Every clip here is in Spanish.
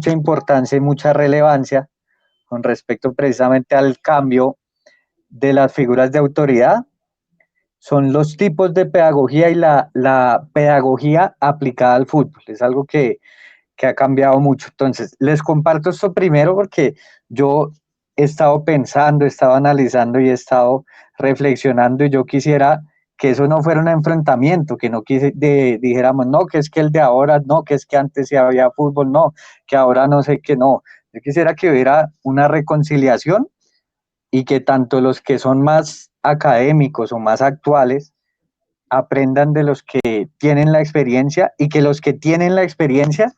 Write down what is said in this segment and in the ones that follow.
mucha importancia y mucha relevancia con respecto precisamente al cambio de las figuras de autoridad son los tipos de pedagogía y la pedagogía aplicada al fútbol. Es algo que ha cambiado mucho. Entonces, les comparto esto primero porque yo he estado pensando, he estado analizando y he estado reflexionando y yo quisiera que eso no fuera un enfrentamiento, que no dijéramos, no, que es que el de ahora, no, que es que antes sí había fútbol, no, que ahora no sé qué, no. Yo quisiera que hubiera una reconciliación y que tanto los que son más académicos o más actuales aprendan de los que tienen la experiencia y que los que tienen la experiencia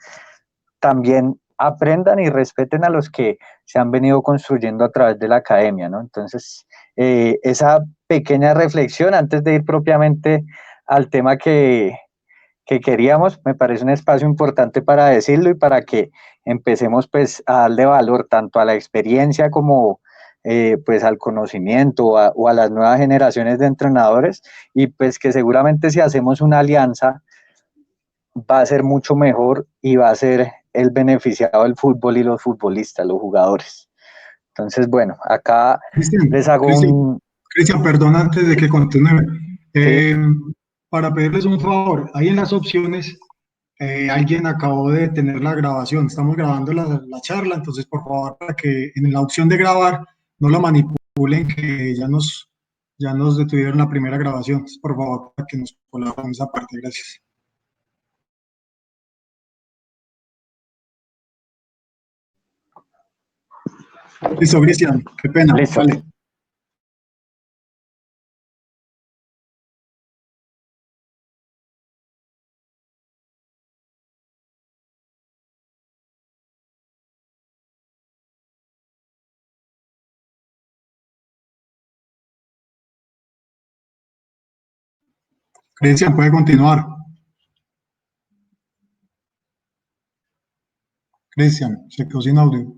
también aprendan y respeten a los que se han venido construyendo a través de la academia, ¿no? Entonces, esa pequeña reflexión antes de ir propiamente al tema que queríamos, me parece un espacio importante para decirlo y para que empecemos pues a darle valor tanto a la experiencia como pues al conocimiento o a las nuevas generaciones de entrenadores y pues que seguramente si hacemos una alianza va a ser mucho mejor y va a ser el beneficiado del fútbol y los futbolistas, los jugadores. Entonces, bueno, acá les hago un... Cristian, perdón, antes de que continúe. ¿Sí? Para pedirles un favor, ahí en las opciones, alguien acabó de tener la grabación. Estamos grabando la charla, entonces por favor, para que en la opción de grabar no lo manipulen, que ya nos detuvieron la primera grabación. Entonces, por favor, para que nos colaboren esa parte. Gracias. Listo, Cristian, qué pena. Listo. Vale. Cristian, puede continuar. Cristian, se quedó sin audio.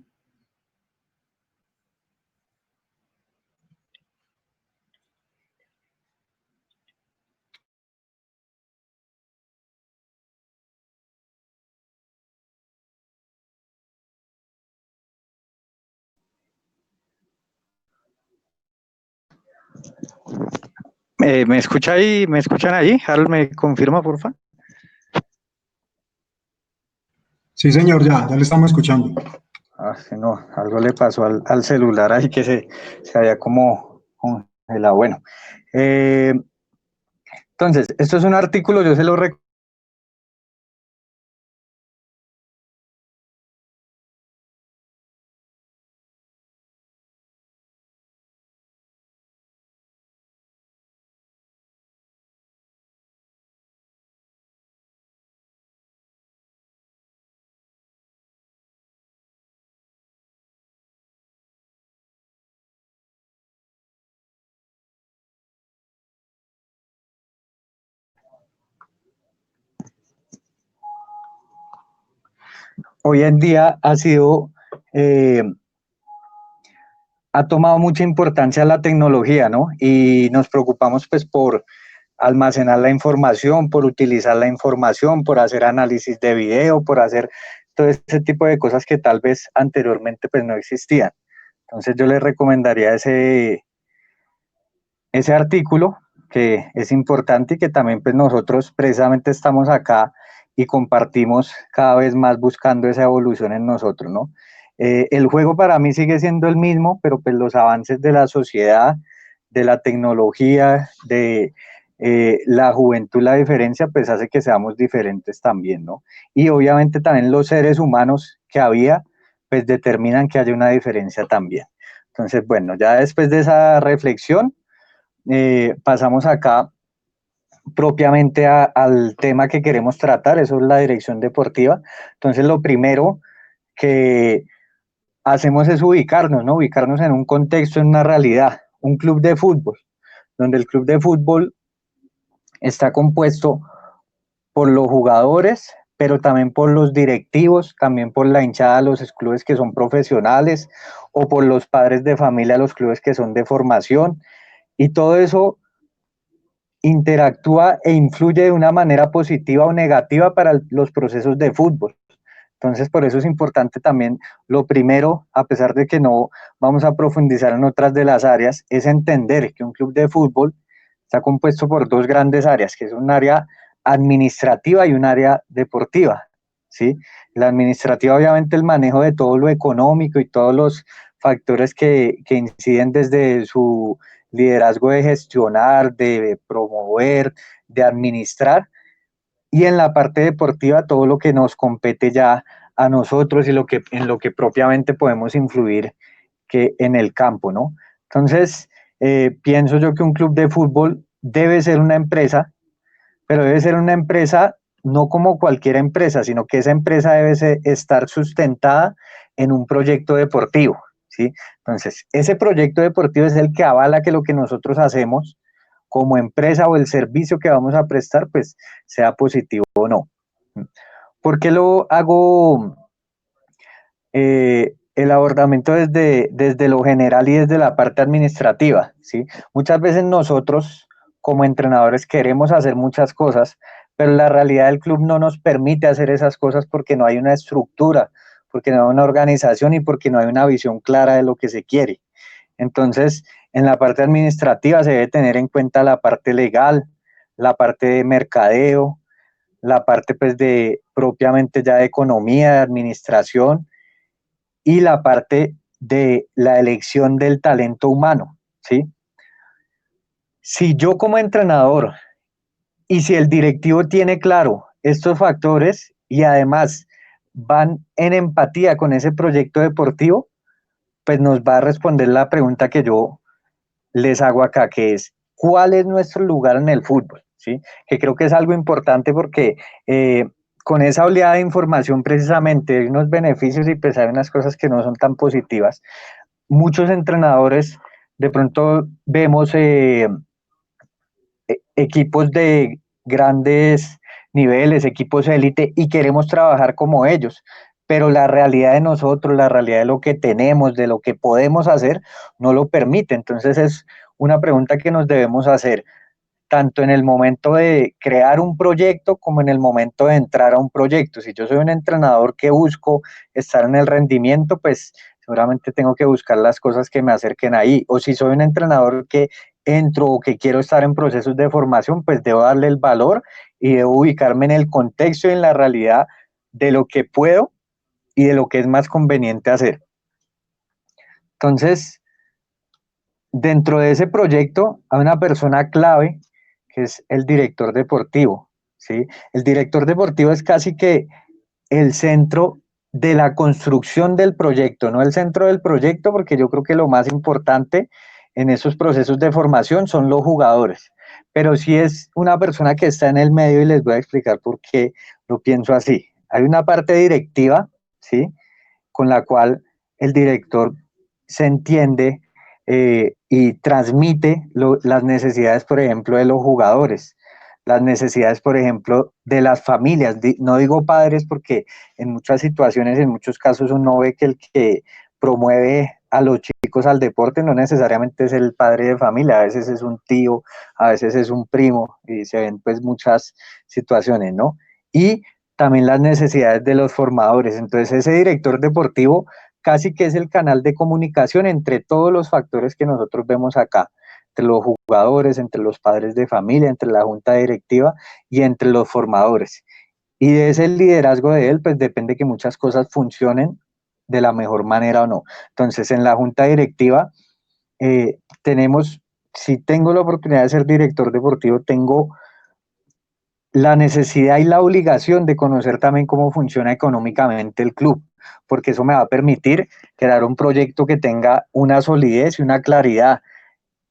¿Me escucha ahí? ¿Me escuchan ahí? Harold, ¿me confirma, por favor? Sí, señor, ya le estamos escuchando. Ah, sí, no, algo le pasó al celular ahí que se había como congelado. Bueno, entonces, esto es un artículo, yo se lo recomiendo. Hoy en día ha tomado mucha importancia la tecnología, ¿no? Y nos preocupamos pues por almacenar la información, por utilizar la información, por hacer análisis de video, por hacer todo ese tipo de cosas que tal vez anteriormente pues no existían. Entonces yo les recomendaría ese artículo que es importante y que también pues nosotros precisamente estamos acá y compartimos cada vez más buscando esa evolución en nosotros, ¿no? El juego para mí sigue siendo el mismo, pero pues los avances de la sociedad, de la tecnología, de la juventud, la diferencia, pues hace que seamos diferentes también, ¿no? Y obviamente también los seres humanos que había, pues determinan que haya una diferencia también. Entonces, bueno, ya después de esa reflexión, pasamos acá propiamente al tema que queremos tratar, eso es la dirección deportiva. Entonces, lo primero que hacemos es ubicarnos, ¿no? Ubicarnos en un contexto, en una realidad, un club de fútbol, donde el club de fútbol está compuesto por los jugadores, pero también por los directivos, también por la hinchada de los clubes que son profesionales o por los padres de familia de los clubes que son de formación. Y todo eso interactúa e influye de una manera positiva o negativa para los procesos de fútbol. Entonces, por eso es importante también, lo primero, a pesar de que no vamos a profundizar en otras de las áreas, es entender que un club de fútbol está compuesto por dos grandes áreas, que es un área administrativa y un área deportiva, ¿sí? La administrativa, obviamente, el manejo de todo lo económico y todos los factores que inciden desde su liderazgo de gestionar, de promover, de administrar, y en la parte deportiva todo lo que nos compete ya a nosotros y en lo que propiamente podemos influir que en el campo, ¿no? Entonces, pienso yo que un club de fútbol debe ser una empresa, pero debe ser una empresa no como cualquier empresa, sino que esa empresa debe estar sustentada en un proyecto deportivo, ¿sí? Entonces, ese proyecto deportivo es el que avala que lo que nosotros hacemos como empresa o el servicio que vamos a prestar, pues sea positivo o no. ¿Por qué lo hago el abordamiento desde lo general y desde la parte administrativa? ¿Sí? Muchas veces nosotros como entrenadores queremos hacer muchas cosas, pero la realidad del club no nos permite hacer esas cosas porque no hay una estructura, porque no hay una organización y porque no hay una visión clara de lo que se quiere. Entonces, en la parte administrativa se debe tener en cuenta la parte legal, la parte de mercadeo, la parte pues de propiamente ya de economía, de administración y la parte de la elección del talento humano, ¿sí? Si yo como entrenador y si el directivo tiene claro estos factores y además van en empatía con ese proyecto deportivo, pues nos va a responder la pregunta que yo les hago acá, que es, ¿cuál es nuestro lugar en el fútbol? ¿Sí? Que creo que es algo importante porque con esa oleada de información precisamente hay unos beneficios y pues hay unas cosas que no son tan positivas. Muchos entrenadores, de pronto vemos equipos de grandes niveles, equipos élite, y queremos trabajar como ellos, pero la realidad de nosotros, la realidad de lo que tenemos, de lo que podemos hacer, no lo permite. Entonces es una pregunta que nos debemos hacer, tanto en el momento de crear un proyecto como en el momento de entrar a un proyecto. Si yo soy un entrenador que busco estar en el rendimiento, pues seguramente tengo que buscar las cosas que me acerquen ahí. O si soy un entrenador que entro o que quiero estar en procesos de formación, pues debo darle el valor y debo ubicarme en el contexto y en la realidad de lo que puedo y de lo que es más conveniente hacer. Entonces, dentro de ese proyecto hay una persona clave que es el director deportivo, ¿sí? El director deportivo es casi que el centro de la construcción del proyecto, no el centro del proyecto, porque yo creo que lo más importante en esos procesos de formación son los jugadores, pero sí es una persona que está en el medio y les voy a explicar por qué lo pienso así. Hay una parte directiva, ¿sí? Con la cual el director se entiende y transmite las necesidades, por ejemplo, de los jugadores, las necesidades, por ejemplo, de las familias. No digo padres porque en muchas situaciones, en muchos casos, uno ve que el que promueve a los chicos al deporte no necesariamente es el padre de familia, a veces es un tío, a veces es un primo, y se ven pues muchas situaciones, ¿no? Y también las necesidades de los formadores. Entonces, ese director deportivo casi que es el canal de comunicación entre todos los factores que nosotros vemos acá, entre los jugadores, entre los padres de familia, entre la junta directiva y entre los formadores. Y de ese liderazgo de él, pues depende que muchas cosas funcionen de la mejor manera o no. Entonces, en la junta directiva tenemos, si tengo la oportunidad de ser director deportivo, tengo la necesidad y la obligación de conocer también cómo funciona económicamente el club, porque eso me va a permitir crear un proyecto que tenga una solidez y una claridad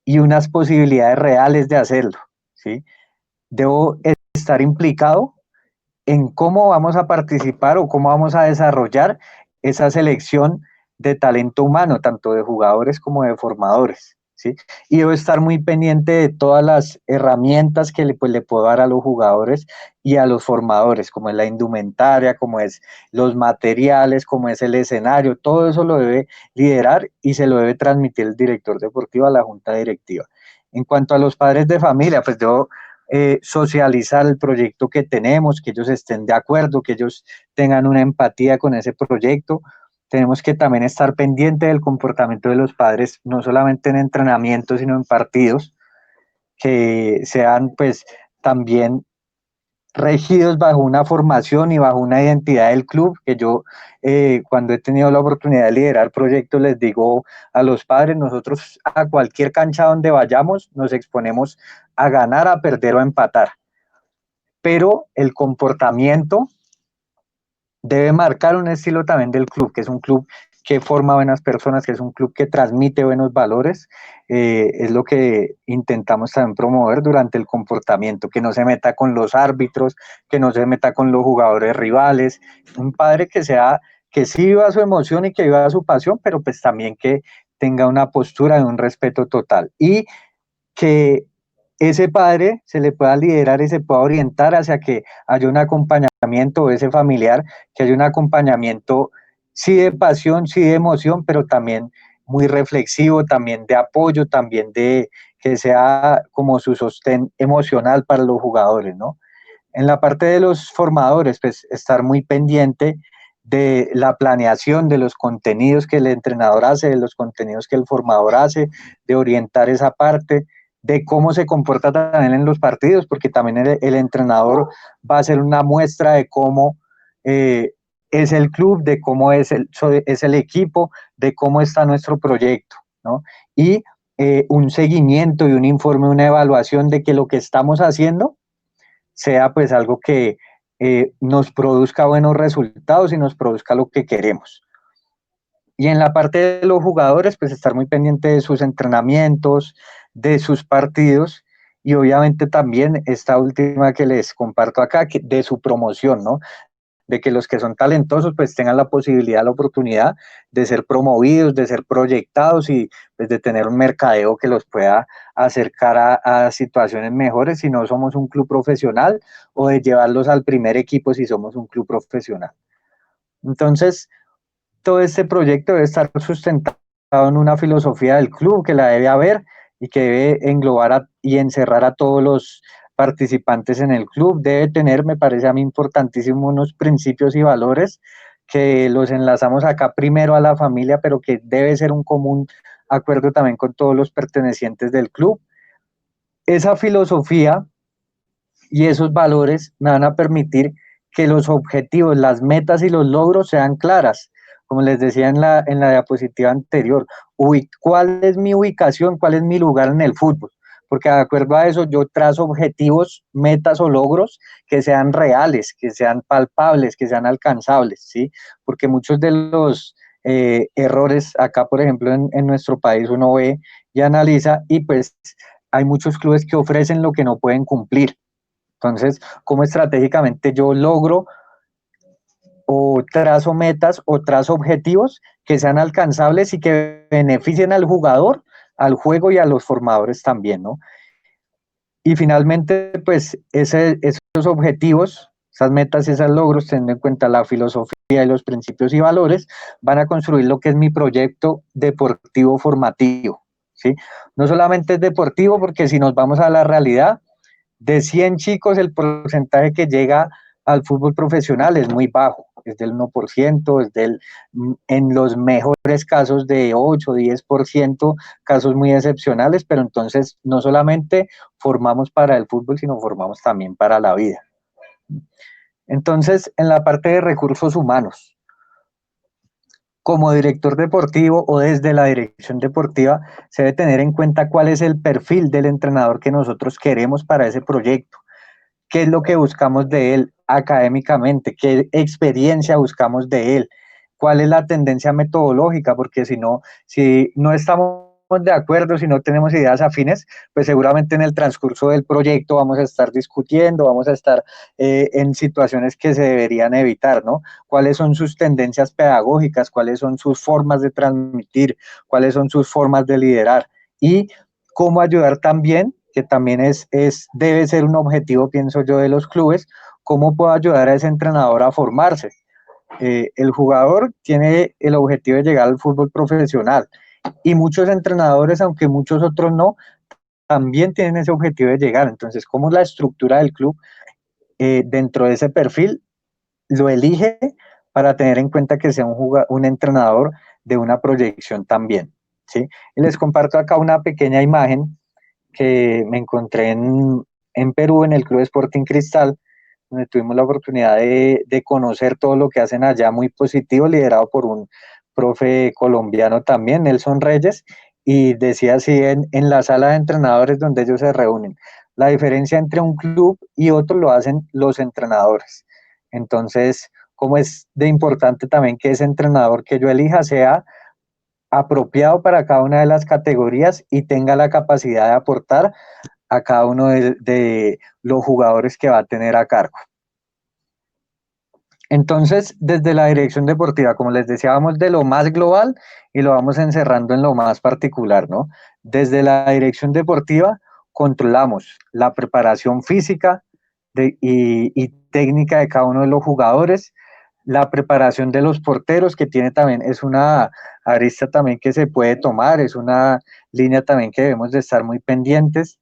y unas posibilidades reales de hacerlo, ¿sí? Debo estar implicado en cómo vamos a participar o cómo vamos a desarrollar esa selección de talento humano, tanto de jugadores como de formadores, ¿sí? Y debo estar muy pendiente de todas las herramientas que le puedo dar a los jugadores y a los formadores, como es la indumentaria, como es los materiales, como es el escenario, todo eso lo debe liderar y se lo debe transmitir el director deportivo a la junta directiva. En cuanto a los padres de familia, pues yo socializar el proyecto que tenemos, que ellos estén de acuerdo, que ellos tengan una empatía con ese proyecto. Tenemos que también estar pendiente del comportamiento de los padres, no solamente en entrenamientos, sino en partidos, que sean pues también regidos bajo una formación y bajo una identidad del club, que yo cuando he tenido la oportunidad de liderar proyectos les digo a los padres, nosotros a cualquier cancha donde vayamos nos exponemos a ganar, a perder o a empatar, pero el comportamiento debe marcar un estilo también del club, que es un club que forma buenas personas, que es un club que transmite buenos valores, es lo que intentamos también promover durante el comportamiento, que no se meta con los árbitros, que no se meta con los jugadores rivales, un padre que sí viva su emoción y que viva su pasión, pero pues también que tenga una postura de un respeto total y que ese padre se le pueda liderar y se pueda orientar hacia que haya un acompañamiento, ese familiar, que haya un acompañamiento sí de pasión, sí de emoción, pero también muy reflexivo, también de apoyo, también de que sea como su sostén emocional para los jugadores, ¿no? En la parte de los formadores, pues estar muy pendiente de la planeación, de los contenidos que el entrenador hace, de los contenidos que el formador hace, de orientar esa parte, de cómo se comporta también en los partidos, porque también el entrenador va a ser una muestra de cómo es el club, de cómo es el equipo, de cómo está nuestro proyecto, ¿no? Y un seguimiento y un informe, una evaluación de que lo que estamos haciendo sea pues algo que nos produzca buenos resultados y nos produzca lo que queremos. Y en la parte de los jugadores, pues estar muy pendiente de sus entrenamientos, de sus partidos y obviamente también esta última que les comparto acá, de su promoción, ¿no? De que los que son talentosos pues tengan la posibilidad, la oportunidad de ser promovidos, de ser proyectados y pues de tener un mercadeo que los pueda acercar a situaciones mejores si no somos un club profesional o de llevarlos al primer equipo si somos un club profesional. Entonces, todo este proyecto debe estar sustentado en una filosofía del club que la debe haber y que debe englobar y encerrar a todos los participantes en el club. Debe tener, me parece a mí importantísimo, unos principios y valores que los enlazamos acá primero a la familia, pero que debe ser un común acuerdo también con todos los pertenecientes del club. Esa filosofía y esos valores me van a permitir que los objetivos, las metas y los logros sean claras. Como les decía en la diapositiva anterior, ¿cuál es mi ubicación? ¿Cuál es mi lugar en el fútbol? Porque de acuerdo a eso yo trazo objetivos, metas o logros que sean reales, que sean palpables, que sean alcanzables, ¿sí? Porque muchos de los errores acá, por ejemplo, en nuestro país uno ve y analiza y pues hay muchos clubes que ofrecen lo que no pueden cumplir. Entonces, ¿cómo estratégicamente yo logro o trazo metas o trazo objetivos que sean alcanzables y que beneficien al jugador, al juego y a los formadores también, ¿no? Y finalmente, pues esos objetivos, esas metas, esos logros, teniendo en cuenta la filosofía y los principios y valores, van a construir lo que es mi proyecto deportivo formativo, ¿sí? No solamente es deportivo, porque si nos vamos a la realidad, de 100 chicos, el porcentaje que llega al fútbol profesional es muy bajo, es del 1%, en los mejores casos de 8, 10%, casos muy excepcionales, pero entonces no solamente formamos para el fútbol, sino formamos también para la vida. Entonces, en la parte de recursos humanos, como director deportivo o desde la dirección deportiva, se debe tener en cuenta cuál es el perfil del entrenador que nosotros queremos para ese proyecto. ¿Qué es lo que buscamos de él académicamente? ¿Qué experiencia buscamos de él? ¿Cuál es la tendencia metodológica? Porque si no estamos de acuerdo, si no tenemos ideas afines, pues seguramente en el transcurso del proyecto vamos a estar discutiendo, vamos a estar en situaciones que se deberían evitar, ¿no? ¿Cuáles son sus tendencias pedagógicas? ¿Cuáles son sus formas de transmitir? ¿Cuáles son sus formas de liderar? Y cómo ayudar también, que también debe ser un objetivo, pienso yo, de los clubes, cómo puedo ayudar a ese entrenador a formarse. El jugador tiene el objetivo de llegar al fútbol profesional y muchos entrenadores, aunque muchos otros no, también tienen ese objetivo de llegar. Entonces, ¿cómo la estructura del club dentro de ese perfil lo elige para tener en cuenta que sea un entrenador de una proyección también? ¿Sí? Y les comparto acá una pequeña imagen que me encontré en Perú, en el Club Sporting Cristal, donde tuvimos la oportunidad de conocer todo lo que hacen allá, muy positivo, liderado por un profe colombiano también, Nelson Reyes, y decía así en la sala de entrenadores donde ellos se reúnen, la diferencia entre un club y otro lo hacen los entrenadores. Entonces, cómo es de importante también que ese entrenador que yo elija sea apropiado para cada una de las categorías y tenga la capacidad de aportar a cada uno de los jugadores que va a tener a cargo. Entonces, desde la dirección deportiva, como les decía, vamos de lo más global y lo vamos encerrando en lo más particular, ¿no? Desde la dirección deportiva controlamos la preparación física y técnica de cada uno de los jugadores, la preparación de los porteros, que tiene también, es una arista también que se puede tomar, es una línea también que debemos de estar muy pendientes,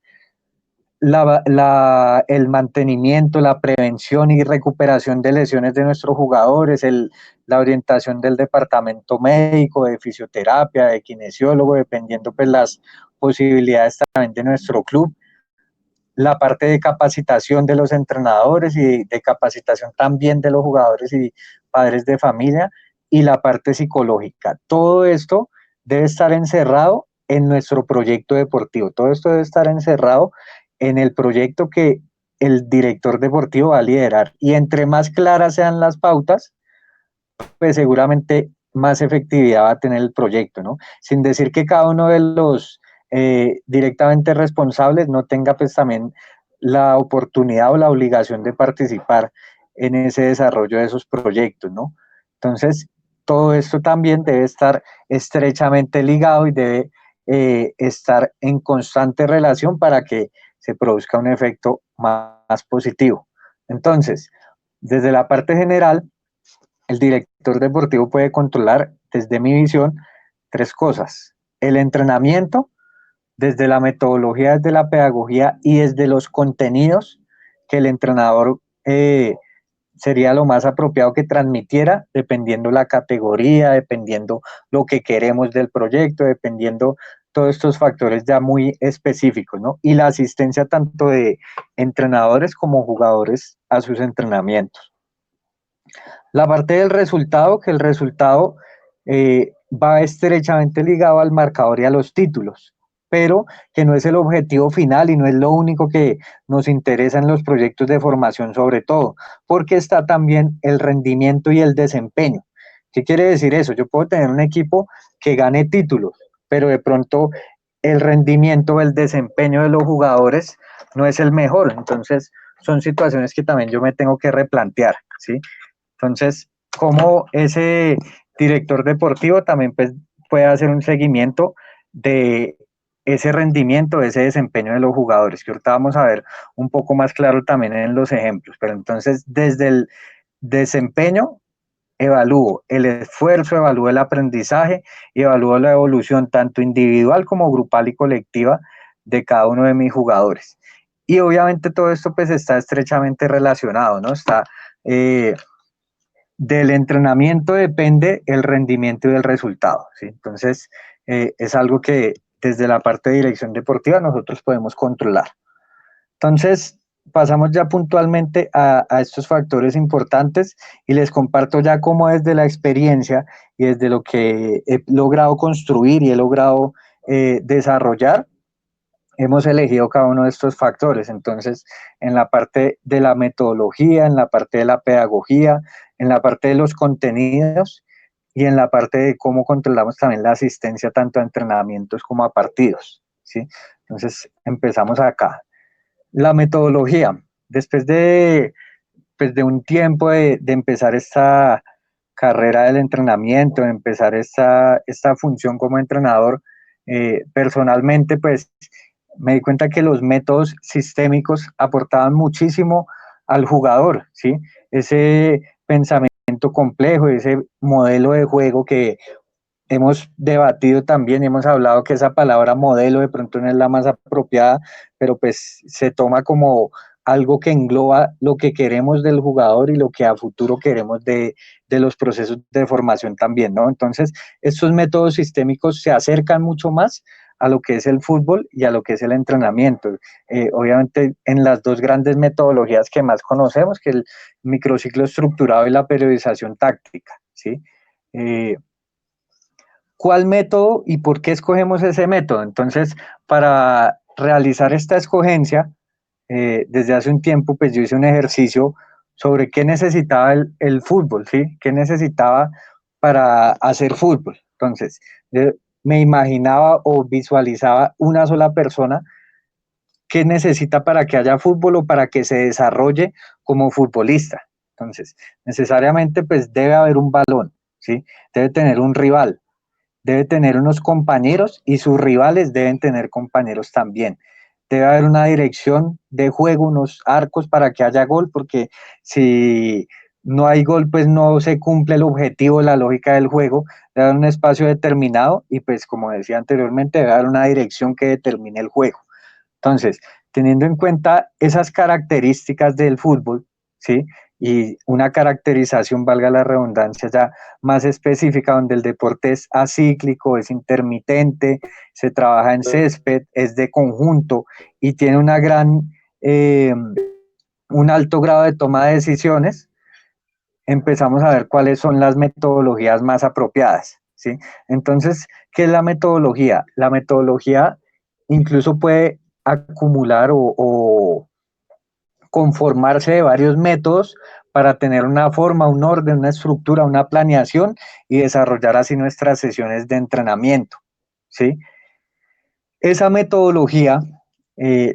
el mantenimiento, la prevención y recuperación de lesiones de nuestros jugadores, la orientación del departamento médico, de fisioterapia, de kinesiólogo, dependiendo pues las posibilidades también de nuestro club, la parte de capacitación de los entrenadores y de capacitación también de los jugadores y padres de familia, y la parte psicológica. Todo esto debe estar encerrado en nuestro proyecto deportivo. Todo esto debe estar encerrado en el proyecto que el director deportivo va a liderar. Y entre más claras sean las pautas, pues seguramente más efectividad va a tener el proyecto, ¿no? Sin decir que cada uno de los directamente responsables no tenga pues también la oportunidad o la obligación de participar en ese desarrollo de esos proyectos, ¿no? Entonces, todo esto también debe estar estrechamente ligado y debe estar en constante relación para que se produzca un efecto más positivo. Entonces, desde la parte general, el director deportivo puede controlar, desde mi visión, tres cosas: el entrenamiento, desde la metodología, desde la pedagogía y desde los contenidos que el entrenador sería lo más apropiado que transmitiera, dependiendo la categoría, dependiendo lo que queremos del proyecto, dependiendo todos estos factores ya muy específicos, ¿no? Y la asistencia tanto de entrenadores como jugadores a sus entrenamientos. La parte del resultado, que el resultado va estrechamente ligado al marcador y a los títulos, pero que no es el objetivo final y no es lo único que nos interesa en los proyectos de formación, sobre todo, porque está también el rendimiento y el desempeño. ¿Qué quiere decir eso? Yo puedo tener un equipo que gane títulos, pero de pronto el rendimiento, el desempeño de los jugadores no es el mejor. Entonces, son situaciones que también yo me tengo que replantear, ¿sí? Entonces, como ese director deportivo también pues, puede hacer un seguimiento de ese rendimiento, de ese desempeño de los jugadores, que ahorita vamos a ver un poco más claro también en los ejemplos. Pero entonces, desde el desempeño, evalúo el esfuerzo, evalúo el aprendizaje y evalúo la evolución tanto individual como grupal y colectiva de cada uno de mis jugadores. Y obviamente todo esto pues está estrechamente relacionado, ¿no? Está... del entrenamiento depende el rendimiento y el resultado, ¿sí? Entonces, es algo que desde la parte de dirección deportiva nosotros podemos controlar. Entonces, pasamos ya puntualmente a estos factores importantes y les comparto ya cómo desde la experiencia y desde lo que he logrado construir y he logrado desarrollar, hemos elegido cada uno de estos factores. Entonces, en la parte de la metodología, en la parte de la pedagogía, en la parte de los contenidos y en la parte de cómo controlamos también la asistencia tanto a entrenamientos como a partidos, ¿sí? Entonces, empezamos acá. La metodología. Después de, pues, de un tiempo de empezar esta carrera del entrenamiento, de empezar esta función como entrenador, personalmente, pues, me di cuenta que los métodos sistémicos aportaban muchísimo al jugador, ¿sí? Ese pensamiento complejo, ese modelo de juego que hemos debatido también, hemos hablado que esa palabra modelo de pronto no es la más apropiada, pero pues se toma como algo que engloba lo que queremos del jugador y lo que a futuro queremos de los procesos de formación también, ¿no? Entonces, estos métodos sistémicos se acercan mucho más a lo que es el fútbol y a lo que es el entrenamiento. Obviamente, en las dos grandes metodologías que más conocemos, que el microciclo estructurado y la periodización táctica, ¿sí? ¿Cuál método y por qué escogemos ese método? Entonces, para realizar esta escogencia, desde hace un tiempo, pues yo hice un ejercicio sobre qué necesitaba el fútbol, ¿sí? ¿Qué necesitaba para hacer fútbol? Entonces, yo me imaginaba o visualizaba una sola persona qué necesita para que haya fútbol o para que se desarrolle como futbolista. Entonces, necesariamente, pues debe haber un balón, ¿sí? Debe tener un rival, debe tener unos compañeros y sus rivales deben tener compañeros también. Debe haber una dirección de juego, unos arcos para que haya gol, porque si no hay gol, pues no se cumple el objetivo, la lógica del juego. Debe haber un espacio determinado y pues como decía anteriormente, debe haber una dirección que determine el juego. Entonces, teniendo en cuenta esas características del fútbol, ¿sí? Y una caracterización, valga la redundancia, ya más específica, donde el deporte es acíclico, es intermitente, se trabaja en césped, es de conjunto y tiene eh, un alto grado de toma de decisiones, empezamos a ver cuáles son las metodologías más apropiadas, ¿sí? Entonces, ¿qué es la metodología? La metodología incluso puede acumular o conformarse de varios métodos para tener una forma, un orden, una estructura, una planeación y desarrollar así nuestras sesiones de entrenamiento, ¿sí? Esa metodología,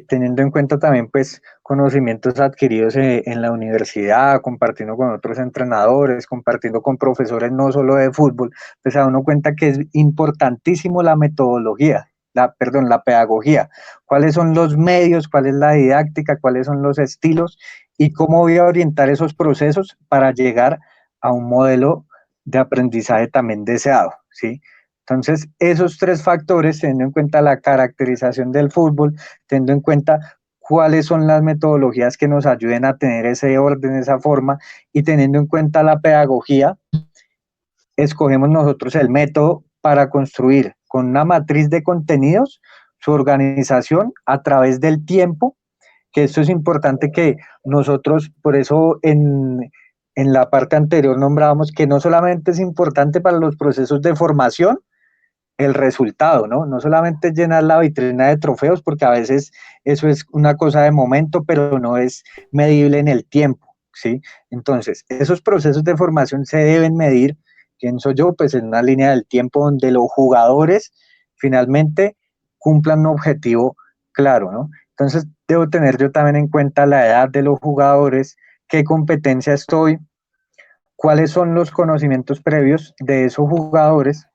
teniendo en cuenta también pues conocimientos adquiridos en la universidad, compartiendo con otros entrenadores, compartiendo con profesores no solo de fútbol, pues a uno cuenta que es importantísimo la metodología, la pedagogía, cuáles son los medios, cuál es la didáctica, cuáles son los estilos y cómo voy a orientar esos procesos para llegar a un modelo de aprendizaje también deseado, ¿sí? Entonces, esos tres factores, teniendo en cuenta la caracterización del fútbol, teniendo en cuenta cuáles son las metodologías que nos ayuden a tener ese orden, esa forma, y teniendo en cuenta la pedagogía, escogemos nosotros el método para construir con una matriz de contenidos su organización a través del tiempo, que esto es importante que nosotros, por eso en la parte anterior nombrábamos que no solamente es importante para los procesos de formación, el resultado, ¿no? No solamente llenar la vitrina de trofeos, porque a veces eso es una cosa de momento, pero no es medible en el tiempo, ¿sí? Entonces, esos procesos de formación se deben medir, pienso yo, pues en una línea del tiempo donde los jugadores finalmente cumplan un objetivo claro, ¿no? Entonces, debo tener yo también en cuenta la edad de los jugadores, qué competencia estoy, cuáles son los conocimientos previos de esos jugadores.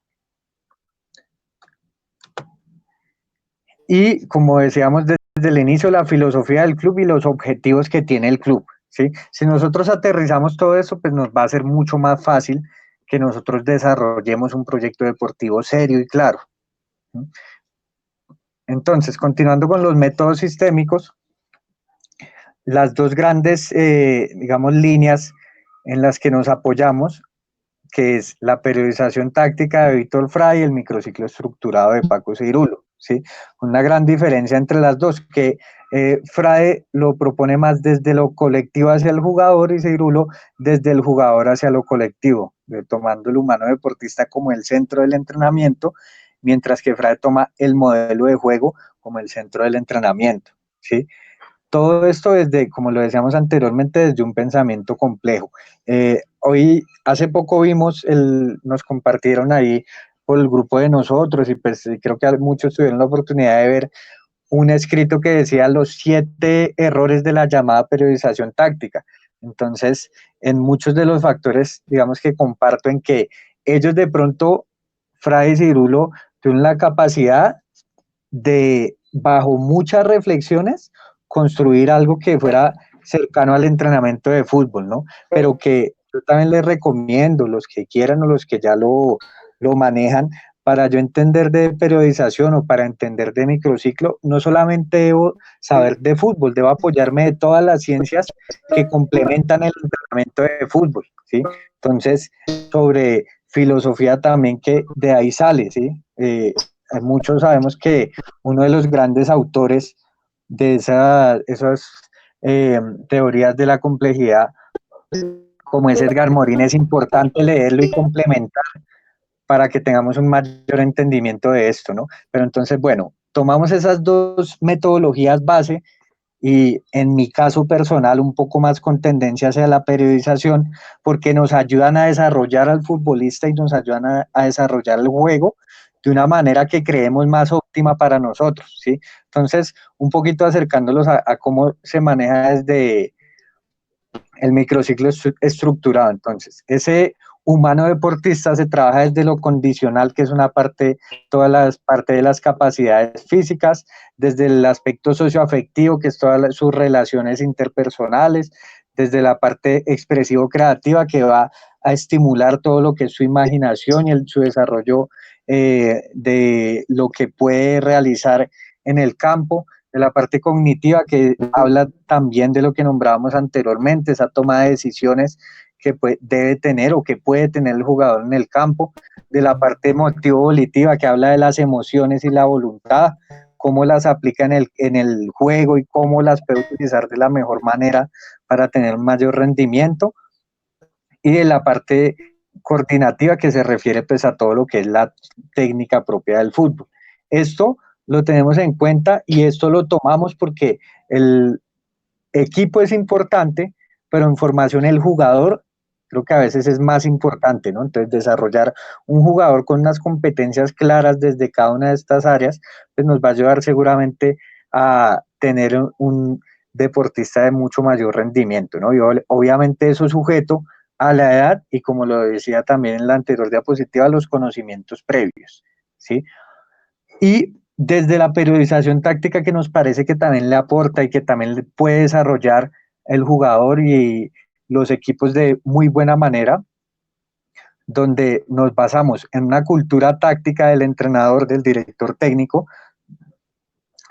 Y como decíamos desde el inicio, la filosofía del club y los objetivos que tiene el club, ¿sí? Si nosotros aterrizamos todo eso, pues nos va a ser mucho más fácil que nosotros desarrollemos un proyecto deportivo serio y claro, ¿sí? Entonces, continuando con los métodos sistémicos, las dos grandes, digamos, líneas en las que nos apoyamos, que es la periodización táctica de Víctor Fray y el microciclo estructurado de Paco Cirulo, ¿sí? Una gran diferencia entre las dos, que Frade lo propone más desde lo colectivo hacia el jugador y Cirulo desde el jugador hacia lo colectivo, tomando el humano deportista como el centro del entrenamiento, mientras que Frade toma el modelo de juego como el centro del entrenamiento, ¿sí? Todo esto desde, como lo decíamos anteriormente, desde un pensamiento complejo. Hoy, hace poco nos compartieron ahí por el grupo de nosotros y pues creo que muchos tuvieron la oportunidad de ver un escrito que decía los 7 errores de la llamada periodización táctica. Entonces, en muchos de los factores, digamos que comparto en que ellos de pronto, Fray y Cirulo, tuvieron la capacidad de, bajo muchas reflexiones, construir algo que fuera cercano al entrenamiento de fútbol, ¿no? Pero que yo también les recomiendo, los que quieran o los que ya lo manejan. Para yo entender de periodización o para entender de microciclo, no solamente debo saber de fútbol, debo apoyarme de todas las ciencias que complementan el entrenamiento de fútbol, ¿sí? Entonces, sobre filosofía también, que de ahí sale, ¿sí? Muchos sabemos que uno de los grandes autores de esas teorías de la complejidad, como es Edgar Morin, es importante leerlo y complementar para que tengamos un mayor entendimiento de esto, ¿no? Pero entonces, bueno, tomamos esas dos metodologías base y en mi caso personal un poco más con tendencia hacia la periodización, porque nos ayudan a desarrollar al futbolista y nos ayudan a desarrollar el juego de una manera que creemos más óptima para nosotros, ¿sí? Entonces, un poquito acercándolos a cómo se maneja desde el microciclo estructurado. Entonces, ese humano deportista se trabaja desde lo condicional, que es una parte, todas las partes de las capacidades físicas, desde el aspecto socioafectivo, que es todas sus relaciones interpersonales, desde la parte expresivo-creativa, que va a estimular todo lo que es su imaginación y su desarrollo de lo que puede realizar en el campo, de la parte cognitiva, que habla también de lo que nombrábamos anteriormente, esa toma de decisiones que debe tener o que puede tener el jugador en el campo, de la parte emotivo-volitiva, que habla de las emociones y la voluntad, cómo las aplica en el juego y cómo las puede utilizar de la mejor manera para tener un mayor rendimiento, y de la parte coordinativa, que se refiere pues a todo lo que es la técnica propia del fútbol. Esto lo tenemos en cuenta y esto lo tomamos porque el equipo es importante, pero en formación el jugador creo que a veces es más importante, ¿no? Entonces, desarrollar un jugador con unas competencias claras desde cada una de estas áreas, pues nos va a ayudar seguramente a tener un deportista de mucho mayor rendimiento, ¿no? Y obviamente eso es sujeto a la edad y, como lo decía también en la anterior diapositiva, los conocimientos previos, ¿sí? Y desde la periodización táctica, que nos parece que también le aporta y que también le puede desarrollar el jugador y los equipos de muy buena manera, donde nos basamos en una cultura táctica del entrenador, del director técnico,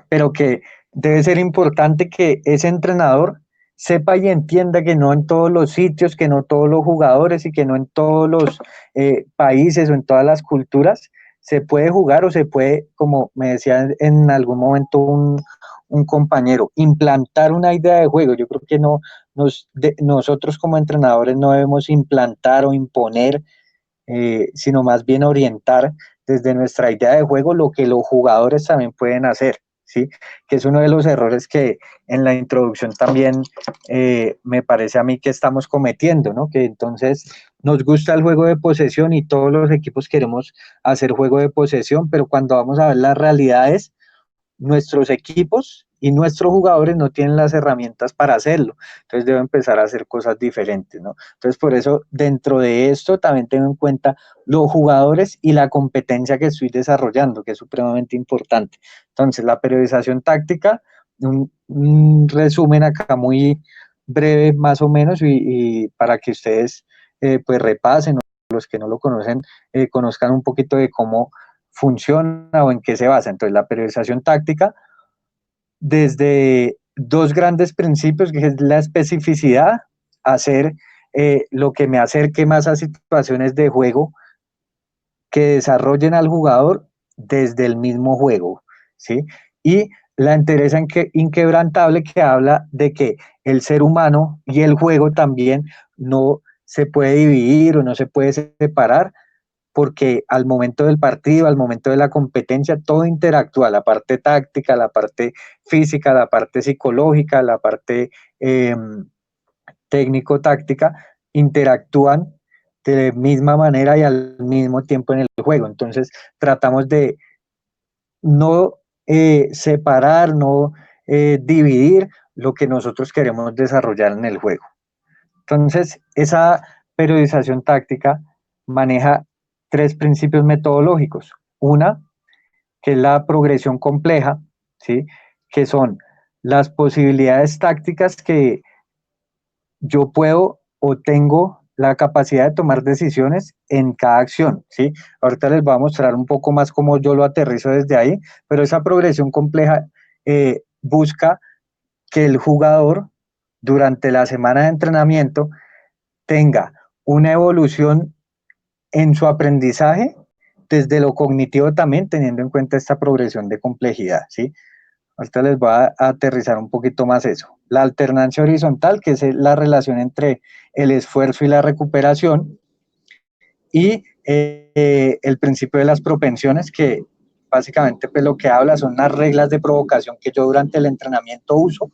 pero que debe ser importante que ese entrenador sepa y entienda que no en todos los sitios, que no todos los jugadores y que no en todos los países o en todas las culturas se puede jugar o se puede, como me decía en algún momento un compañero, implantar una idea de juego. Yo creo que nosotros como entrenadores no debemos implantar o imponer, sino más bien orientar desde nuestra idea de juego lo que los jugadores también pueden hacer, ¿sí? Que es uno de los errores que en la introducción también me parece a mí que estamos cometiendo, ¿no? Que entonces nos gusta el juego de posesión y todos los equipos queremos hacer juego de posesión, pero cuando vamos a ver las realidades, nuestros equipos y nuestros jugadores no tienen las herramientas para hacerlo, entonces debo empezar a hacer cosas diferentes, ¿no? Entonces, por eso, dentro de esto también tengo en cuenta los jugadores y la competencia que estoy desarrollando, que es supremamente importante. Entonces, la periodización táctica, un resumen acá muy breve más o menos, y para que ustedes pues repasen, o los que no lo conocen, conozcan un poquito de cómo funciona o en qué se basa. Entonces, la periodización táctica, desde dos grandes principios, que es la especificidad, hacer lo que me acerque más a situaciones de juego que desarrollen al jugador desde el mismo juego, ¿sí? Y la entereza inquebrantable, que habla de que el ser humano y el juego también no se puede dividir o no se puede separar, porque al momento del partido, al momento de la competencia, todo interactúa, la parte táctica, la parte física, la parte psicológica, la parte técnico-táctica, interactúan de misma manera y al mismo tiempo en el juego. Entonces, tratamos de no separar, no dividir lo que nosotros queremos desarrollar en el juego. Entonces, esa periodización táctica maneja tres principios metodológicos. Una, que es la progresión compleja, ¿sí? Que son las posibilidades tácticas que yo puedo o tengo la capacidad de tomar decisiones en cada acción, ¿sí? Ahorita les voy a mostrar un poco más cómo yo lo aterrizo desde ahí, pero esa progresión compleja busca que el jugador durante la semana de entrenamiento tenga una evolución en su aprendizaje desde lo cognitivo también, teniendo en cuenta esta progresión de complejidad, ¿sí? Ahorita les voy a aterrizar un poquito más eso. La alternancia horizontal, que es la relación entre el esfuerzo y la recuperación, y el principio de las propensiones, que básicamente pues, lo que habla son las reglas de provocación que yo durante el entrenamiento uso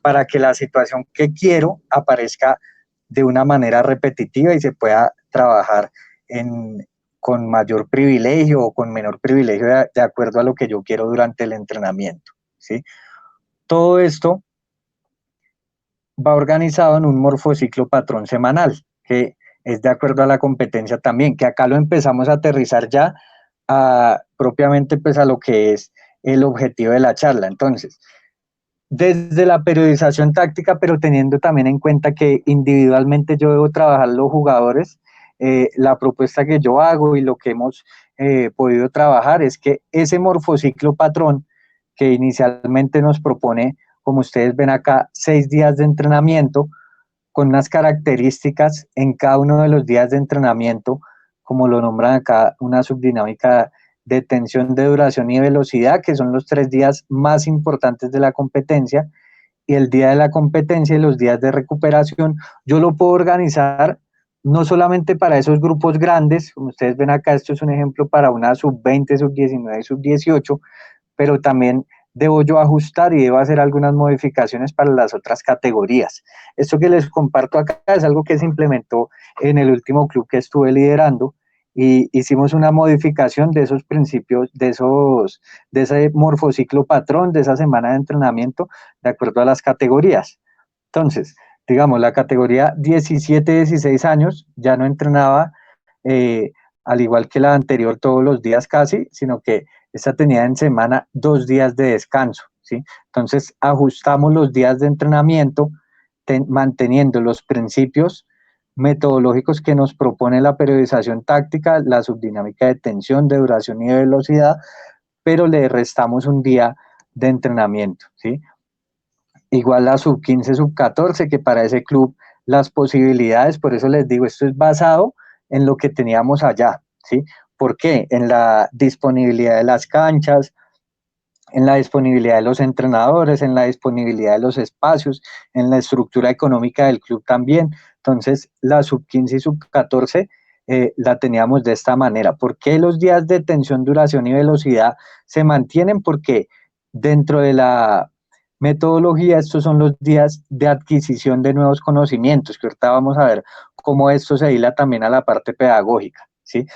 para que la situación que quiero aparezca de una manera repetitiva y se pueda trabajar con mayor privilegio o con menor privilegio de acuerdo a lo que yo quiero durante el entrenamiento, ¿sí? Todo esto va organizado en un morfociclo patrón semanal, que es de acuerdo a la competencia también, que acá lo empezamos a aterrizar ya propiamente pues a lo que es el objetivo de la charla. Entonces, desde la periodización táctica, pero teniendo también en cuenta que individualmente yo debo trabajar los jugadores, la propuesta que yo hago y lo que hemos podido trabajar es que ese morfociclo patrón que inicialmente nos propone, como ustedes ven acá, 6 días de entrenamiento con unas características en cada uno de los días de entrenamiento, como lo nombran acá, una subdinámica de tensión, de duración y velocidad, que son los 3 días más importantes de la competencia, y el día de la competencia y los días de recuperación, yo lo puedo organizar no solamente para esos grupos grandes, como ustedes ven acá, esto es un ejemplo para una sub-20, sub-19 y sub-18, pero también debo yo ajustar y debo hacer algunas modificaciones para las otras categorías. Esto que les comparto acá es algo que se implementó en el último club que estuve liderando y hicimos una modificación de esos principios, de ese morfociclo patrón, de esa semana de entrenamiento, de acuerdo a las categorías. Entonces, digamos, la categoría 17-16 años ya no entrenaba al igual que la anterior todos los días casi, sino que esta tenía en semana 2 días de descanso, ¿sí? Entonces ajustamos los días de entrenamiento manteniendo los principios metodológicos que nos propone la periodización táctica, la subdinámica de tensión, de duración y de velocidad, pero le restamos un día de entrenamiento, ¿sí? Igual la sub-15, sub-14, que para ese club las posibilidades, por eso les digo, esto es basado en lo que teníamos allá, ¿sí? ¿Por qué? En la disponibilidad de las canchas, en la disponibilidad de los entrenadores, en la disponibilidad de los espacios, en la estructura económica del club también. Entonces, la sub-15 y sub-14 la teníamos de esta manera. ¿Por qué los días de tensión, duración y velocidad se mantienen? Porque dentro de la metodología, estos son los días de adquisición de nuevos conocimientos, que ahorita vamos a ver cómo esto se hila también a la parte pedagógica, ¿sí?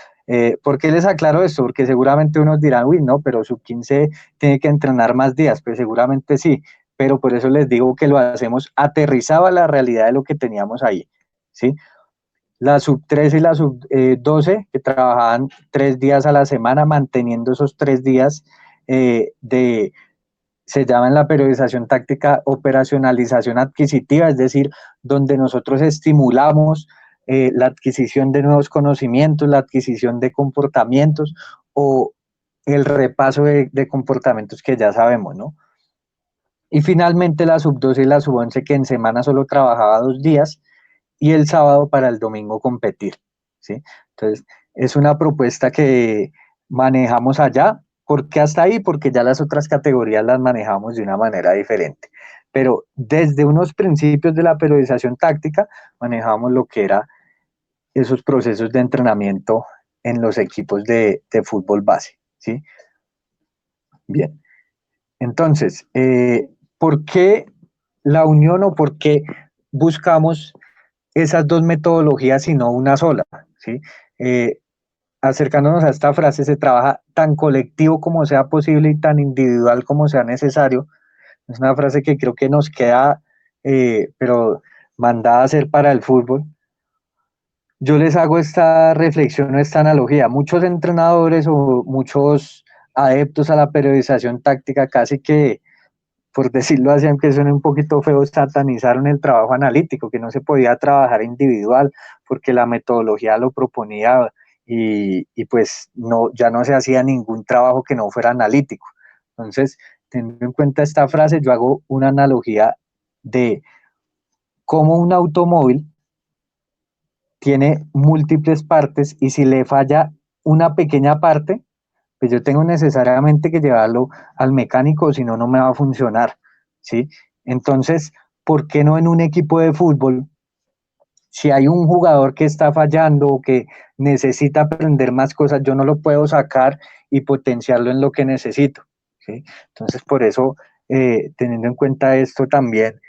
¿Por qué les aclaro esto? Porque seguramente unos dirán, uy, no, pero sub-15 tiene que entrenar más días, pues seguramente sí, pero por eso les digo que lo hacemos aterrizado a la realidad de lo que teníamos ahí, ¿sí? La sub-13 y la sub-12 que trabajaban 3 días a la semana, manteniendo esos 3 días se llama en la periodización táctica operacionalización adquisitiva, es decir, donde nosotros estimulamos la adquisición de nuevos conocimientos, la adquisición de comportamientos o el repaso de comportamientos que ya sabemos, ¿no? Y finalmente la sub-12 y la sub-11 que en semana solo trabajaba 2 días y el sábado para el domingo competir, ¿sí? Entonces, es una propuesta que manejamos allá. ¿Por qué hasta ahí? Porque ya las otras categorías las manejamos de una manera diferente. Pero desde unos principios de la periodización táctica manejamos lo que era esos procesos de entrenamiento en los equipos de fútbol base, ¿sí? Bien. Entonces, ¿por qué la unión o por qué buscamos esas dos metodologías y no una sola? ¿Sí? Eh, Acercándonos a esta frase, se trabaja tan colectivo como sea posible y tan individual como sea necesario. Es una frase que creo que nos queda, pero mandada a hacer para el fútbol. Yo les hago esta reflexión o esta analogía. Muchos entrenadores o muchos adeptos a la periodización táctica casi que por decirlo así, aunque suene un poquito feo, satanizaron el trabajo analítico, que no se podía trabajar individual porque la metodología lo proponía y pues no, ya no se hacía ningún trabajo que no fuera analítico. Entonces, teniendo en cuenta esta frase, yo hago una analogía de cómo un automóvil tiene múltiples partes y si le falla una pequeña parte, pues yo tengo necesariamente que llevarlo al mecánico, si no, no me va a funcionar, ¿sí? Entonces, ¿por qué no en un equipo de fútbol, si hay un jugador que está fallando o que necesita aprender más cosas, yo no lo puedo sacar y potenciarlo en lo que necesito, ¿sí? Entonces, por eso, teniendo en cuenta esto también,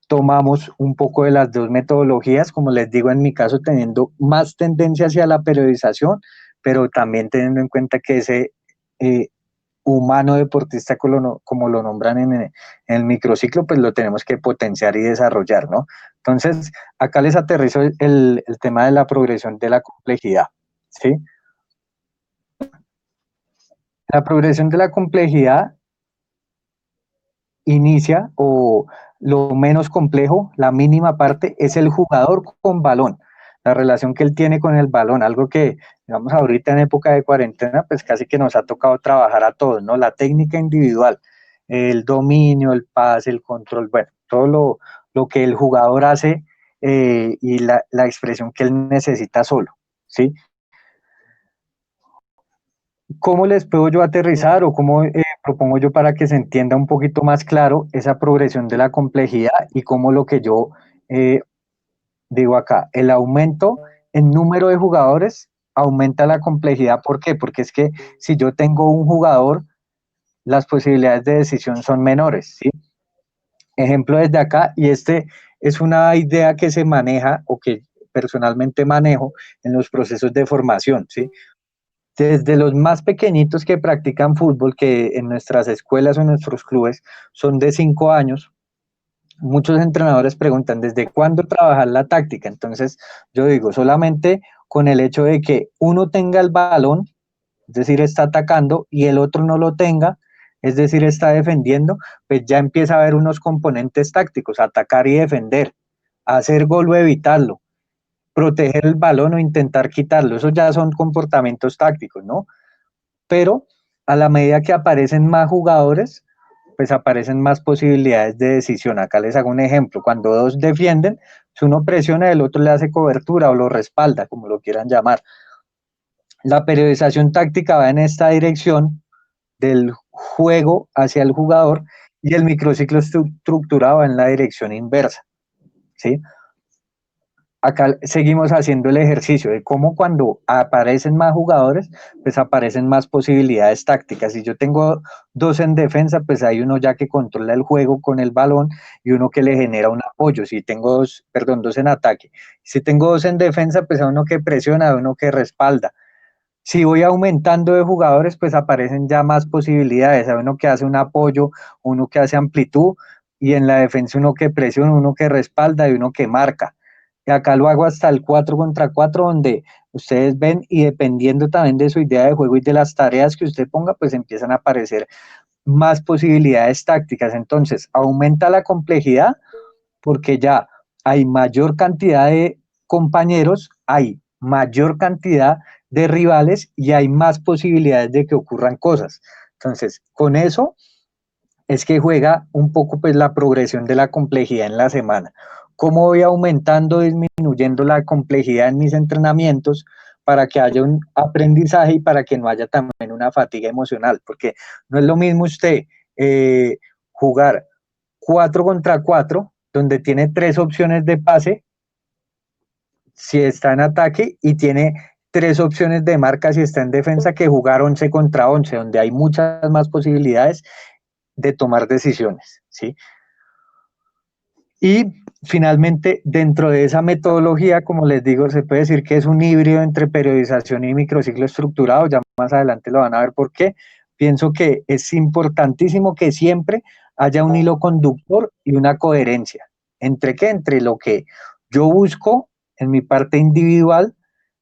tomamos un poco de las dos metodologías, como les digo, en mi caso teniendo más tendencia hacia la periodización, pero también teniendo en cuenta que ese eh, humano deportista, como lo nombran en el microciclo, pues lo tenemos que potenciar y desarrollar, ¿no? Entonces, acá les aterrizo el tema de la progresión de la complejidad, ¿sí? La progresión de la complejidad inicia o lo menos complejo, la mínima parte, es el jugador con balón, la relación que él tiene con el balón, algo que, digamos, ahorita en época de cuarentena, pues casi que nos ha tocado trabajar a todos, ¿no? La técnica individual, el dominio, el pase, el control, bueno, todo lo que el jugador hace y la expresión que él necesita solo, ¿sí? ¿Cómo les puedo yo aterrizar o cómo propongo yo para que se entienda un poquito más claro esa progresión de la complejidad y cómo lo que yo eh, digo acá, el aumento en número de jugadores aumenta la complejidad? ¿Por qué? Porque es que si yo tengo un jugador, las posibilidades de decisión son menores, ¿sí? Ejemplo desde acá, y este es una idea que se maneja o que personalmente manejo en los procesos de formación, ¿sí? Desde los más pequeñitos que practican fútbol, que en nuestras escuelas o en nuestros clubes son de 5 años, muchos entrenadores preguntan, ¿desde cuándo trabajar la táctica? Entonces, yo digo, solamente con el hecho de que uno tenga el balón, es decir, está atacando, y el otro no lo tenga, es decir, está defendiendo, pues ya empieza a haber unos componentes tácticos, atacar y defender, hacer gol o evitarlo, proteger el balón o intentar quitarlo. Esos ya son comportamientos tácticos, ¿no? Pero a la medida que aparecen más jugadores, pues aparecen más posibilidades de decisión. Acá les hago un ejemplo. Cuando dos defienden, si uno presiona, el otro le hace cobertura o lo respalda, como lo quieran llamar. La periodización táctica va en esta dirección del juego hacia el jugador y el microciclo estructurado va en la dirección inversa, ¿sí? Acá seguimos haciendo el ejercicio de cómo cuando aparecen más jugadores, pues aparecen más posibilidades tácticas. Si yo tengo dos en defensa, pues hay uno ya que controla el juego con el balón y uno que le genera un apoyo. Si tengo dos, perdón, dos en ataque. Si tengo dos en defensa, pues hay uno que presiona, uno que respalda. Si voy aumentando de jugadores, pues aparecen ya más posibilidades. Hay uno que hace un apoyo, uno que hace amplitud, y en la defensa uno que presiona, uno que respalda y uno que marca. Y acá lo hago hasta el 4 contra 4, donde ustedes ven y dependiendo también de su idea de juego y de las tareas que usted ponga, pues empiezan a aparecer más posibilidades tácticas. Entonces, aumenta la complejidad porque ya hay mayor cantidad de compañeros, hay mayor cantidad de rivales y hay más posibilidades de que ocurran cosas. Entonces, con eso es que juega un poco pues la progresión de la complejidad en la semana. ¿Cómo voy aumentando, disminuyendo la complejidad en mis entrenamientos para que haya un aprendizaje y para que no haya también una fatiga emocional? Porque no es lo mismo usted jugar 4 contra 4, donde tiene 3 opciones de pase, si está en ataque, y tiene 3 opciones de marca si está en defensa, que jugar 11 contra 11, donde hay muchas más posibilidades de tomar decisiones, ¿sí? Y finalmente, dentro de esa metodología, como les digo, se puede decir que es un híbrido entre periodización y microciclo estructurado. Ya más adelante lo van a ver por qué. Pienso que es importantísimo que siempre haya un hilo conductor y una coherencia. ¿Entre qué? Entre lo que yo busco en mi parte individual,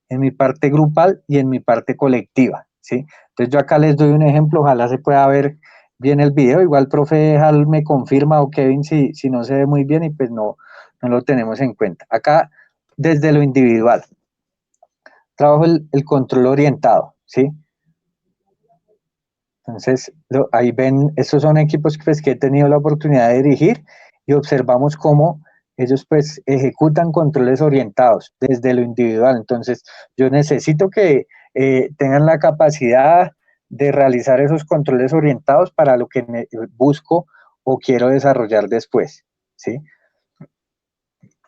en mi parte grupal y en mi parte colectiva, ¿sí? Entonces yo acá les doy un ejemplo, ojalá se pueda ver bien el video. Igual profe Hal me confirma o Kevin si no se ve muy bien y pues no lo tenemos en cuenta. Acá, desde lo individual, trabajo el control orientado, ¿sí? Entonces, ahí ven, estos son equipos pues, que he tenido la oportunidad de dirigir y observamos cómo ellos pues ejecutan controles orientados desde lo individual. Entonces, yo necesito que tengan la capacidad de realizar esos controles orientados para lo que busco o quiero desarrollar después, ¿sí?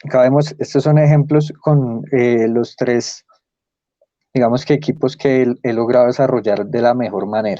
Acá vemos, estos son ejemplos con los tres, digamos que equipos que he logrado desarrollar de la mejor manera.